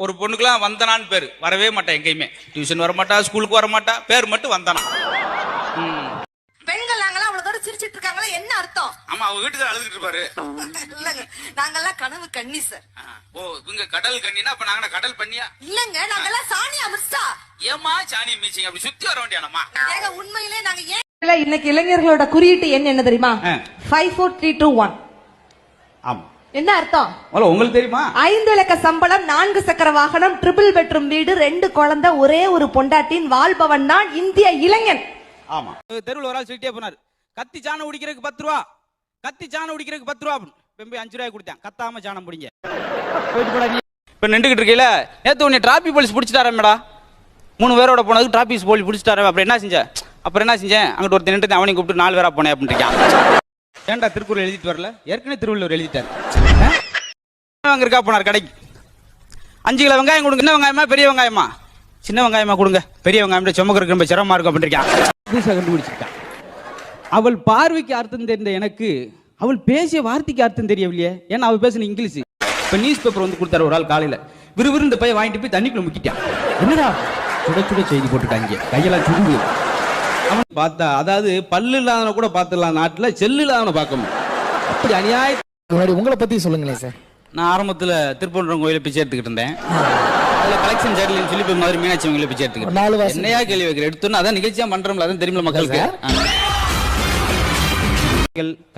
ஒரு பொண்ணுக்குலாம் வந்தனான்னு பேரு, வரவே மாட்டா எங்கேயுமே. டியூஷன் வர மாட்டா, ஸ்கூலுக்கு வர மாட்டா, பேர் மட்டும் வந்தனா. பெண்கள் நாங்கெல்லாம் அவ்வளவு தூரம் சிரிச்சிட்டு இருக்காங்களா, என்ன அர்த்தம்? ஆமா, அவங்க வீட்டுக்கு அழுதுட்டு இருப்பாரு. இல்லங்க, நாங்கெல்லாம் கனவு கண்ணி சார். ஓ, இவங்க கடல் கண்ணினா அப்ப நாங்க கடல் பண்ணியா? இல்லங்க, நாங்கெல்லாம் சாணி அமிர்தா. ஏமா சாணி மீச்சிங் அப்படி சுத்தி வர வேண்டியானமா? ஏங்க, உண்மையிலே நாங்க ஏன் இன்னைக்கு இளைஞர்களோட குறியீட்டு எண் என்ன தெரியுமா? 54321. ஆமா. என்ன அர்த்தம் உங்களுக்கு தெரியுமா? 5 இலக்க சம்பளம், 4 சக்கர வாகனம், ட்ரிபிள் பெட்ரூம் வீடு, 2 குழந்தை, ஒரே ஒரு பொண்டாட்டின் வாழ்பவன் தான் இந்திய இளைஞன். ஆமா. தெருவில் ஒரு ஆள் சொல்லிட்டே போனார், கத்தி சாணம் உடிக்கிறதுக்கு 10 ரூபா, கத்தி சாணம் உடிக்கிறதுக்கு 10 ரூபா. போய் 5 ரூபாய் கொடுத்தேன், கத்தாம சாணம் பிடிங்க. இப்ப நின்றுகிட்டு இருக்கையில நேத்து உன்னை டிராபிக் போலீஸ் பிடிச்சிட்டாரா? 3 பேரோட போனதுக்கு டிராபிக் போலீஸ் பிடிச்சிட்டாரு. அப்புறம் என்ன செஞ்சேன்? அங்கிட்டு ஒருத்தர் நின்று அவனையும் கூப்பிட்டு 4 பேரா போனேன் அப்படின்னு இருக்கான். ஏன்டா திருக்குறள் எழுதிட்டு வரல? ஏற்கனவே திருவள்ளுவர் எழுதிட்டாரு. வாங்க இருக்கா போனார் கடைக்கு. 5 கிலோ வெங்காயம் கொடுங்க. சின்ன வெங்காயமா பெரிய வெங்காயமா? சின்ன வெங்காயமா கொடுங்க, பெரிய வெங்காயம் சுமக்கு ரொம்ப சிரமமா இருக்கும் அப்படின்னு புதுசாக கண்டுபிடிச்சிருக்கான். அவள் பார்வைக்கு அர்த்தம் தெரிந்த எனக்கு அவள் பேசிய வார்த்தைக்கு அர்த்தம் தெரியவில்லையே. ஏன்னா அவள் பேசின இங்கிலீஷ். இப்ப நியூஸ் பேப்பர் வந்து கொடுத்தாரு ஒரு ஆள் காலையில. விறுவிறு இந்த பையன் வாங்கிட்டு போய் தண்ணிக்குள்ள முக்கிட்டான். என்னடா சுட சுட செய்தி போட்டுட்டாங்க, கையெல்லாம் சுடுது. அவன் பார்த்தா, அதாவது பல்லு இல்லாதவன கூட பார்த்துடலாம், நாட்டுல செல்லு இல்லாதவன பார்க்கணும். அப்படி அநியாயம். உங்களை பத்தி சொல்லுங்களேன் சார். நான் ஆரம்பத்துல திருப்பூர் கோயில பிச்சை எடுத்துக்கிட்டு இருந்தேன். அதுல கலெக்ஷன் ஜெர்லின்னு சொல்லி போய் மாதிரி மீனாட்சி கோயில பிச்சை எடுத்துக்கிட்டு என்னையா கேள்வி வைக்கிற எடுத்தோன்னு அதான் நிகழ்ச்சியா பண்றோம்ல, அதான் தெரியுமா மக்களுக்கு.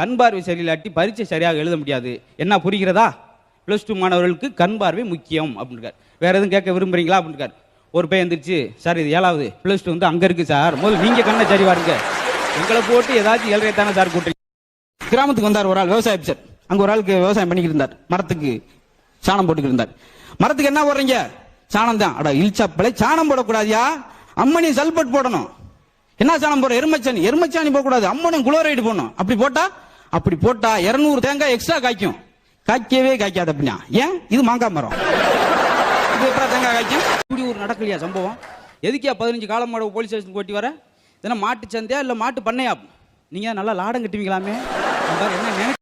கண் பார்வை சரியில்லாட்டி பரீட்சை சரியாக எழுத முடியாது. என்ன புரிகிறதா? +2 மாணவர்களுக்கு கண் பார்வை முக்கியம் அப்படின்னு. வேற எதுவும் கேட்க விரும்புறீங்களா அப்படின்னு. ஒரு பையன் எந்திரிச்சு, சார் இது 7வது, +2 வந்து அங்க இருக்கு சார், முதல்ல நீங்க கண்ணை சரி வாருங்க, எங்களை போட்டு ஏதாச்சும் 7 தானே சார் கூட்டுறீங்க. கிராமத்துக்கு வந்தார் ஒரு ஆள், விவசாய ஆபிசர். அங்க ஒரு ஆளுக்கு விவசாயம் பண்ணிக்கிட்டு இருந்தார். மரத்துக்கு சாணம் போட்டுக்கிட்டு இருந்தார். மரத்துக்கு என்ன போடுறீங்க? சாணம் தான். அட இல்சாப்பளை, சாணம் போடக்கூடாதியா, அம்மனி சல்பட் போடணும். என்ன சாணம் போற? எருமச்சாணி. எருமச்சாணி போடக்கூடாது, அம்மனும் குளோரைடு போடணும். அப்படி போட்டா 200 தேங்காய் எக்ஸ்ட்ரா காய்க்கும். காய்க்கவே காய்க்காது அப்படின்னா. ஏன்? இது மாங்காய் மரம், இது எப்படா தேங்காய் காய்க்கும்? இப்படி ஒரு நடக்கலையா சம்பவம்? எதுக்கியா 15 காலம் மாட போலீஸ் ஸ்டேஷன் போட்டி வர? இதெல்லாம் மாட்டு சந்தையா இல்ல மாட்டு பண்ணையா? நீங்க நல்லா லாடம் கட்டுவீங்களாமே. என்ன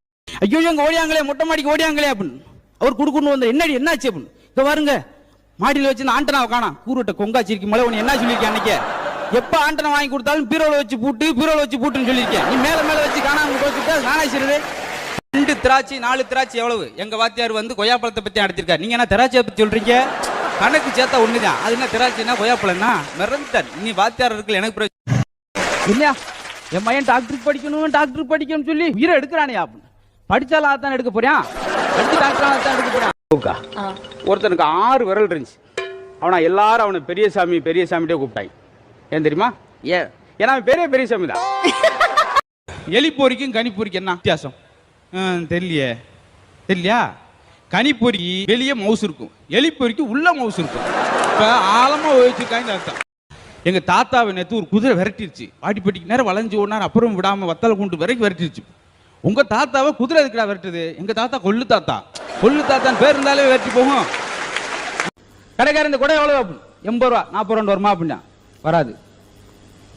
ஐயோ எங்க ஓடியாங்களே, மொட்டை மாடிக்கு ஓடியாங்களே அப்படின்னு அவர் குடுக்குன்னு வந்து என்னடி என்னாச்சு அப்படின்னு. இங்க பாருங்க, மாடியில் வச்சு ஆண்டனாவை காணா, கூறுட்ட கொங்காச்சி இருக்கு மலை. உன்னை என்ன சொல்லியிருக்கேன் அன்னைக்கு? எப்ப ஆண்டனை வாங்கி கொடுத்தாலும் பீரோல வச்சு பூட்டுன்னு சொல்லியிருக்கேன். நீ மேல வச்சு காணாம போச்சுட்டா நானா செய்யறது? 2 திராட்சை 4 திராட்சை எவ்வளவு? எங்க வாத்தியார் வந்து கொய்யாப்பழத்தை பத்தி நடத்திருக்காரு. நீங்க என்ன திராட்சையை பத்தி சொல்றீங்க? கணக்கு சேர்த்தா ஒண்ணுதான். அது என்ன திராட்சைனா கொய்யாப்பழம்னா? மிரண்டார். நீ வாத்தியார் இருக்குல்ல, எனக்கு இல்லையா? என் பையன் டாக்டருக்கு படிக்கணும்னு சொல்லி உயிரை எடுக்கிறானே. படிச்சாலும் அதான் எடுக்க போறான், டாக்டர் எடுக்க போறான். ஒருத்தனுக்கு 6 விரல் இருந்துச்சு. அவனா எல்லாரும் அவனை பெரியசாமிட்டே கூப்பிட்டாங்க. ஏன் தெரியுமா? ஏன்னா பெரிய சாமி தான். எலிப்பொறிக்கும் கனிப்பொறிக்கும் என்ன வித்தியாசம் தெரியலையா? கனிப்பொறி வெளியே மவுஸ் இருக்கும், எலிப்பொறிக்கு உள்ள மவுஸ் இருக்கும். இப்ப ஆழமா வச்சிருக்காங்க அர்த்தம். எங்க தாத்தாவை நேற்று ஒரு குதிரை விரட்டிருச்சு. வாடிப்பட்டிக்கு நேரம் வளைஞ்சு ஓடினார், அப்புறம் விடாம வத்தலை கொண்டு வரைக்கும் விரட்டிருச்சு. உங்க தாத்தாவை குதிரை எதுக்குடா விரட்டுது? எங்க தாத்தா கொள்ளு தாத்தான் பேர் இருந்தாலே விரட்டி போகும். கடைக்காரன் இந்த கொடை எவ்வளவு? 80 ரூபா. 40 ரூபா வருமா அப்படின்னா? வராது.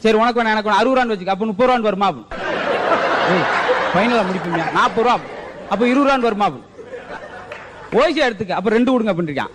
சரி உனக்கு வேணா எனக்கு 60 ரூபான்னு வச்சுக்க, அப்ப 30 ரூபான்னு வருமா? ஃபைனலா முடிப்பீங்க 40 ரூபா, அப்ப 20 ரூபான்னு வருமா? ஓய்ஸா எடுத்துக்க, அப்ப 2 கொடுங்க அப்படின்னு இருக்கான்.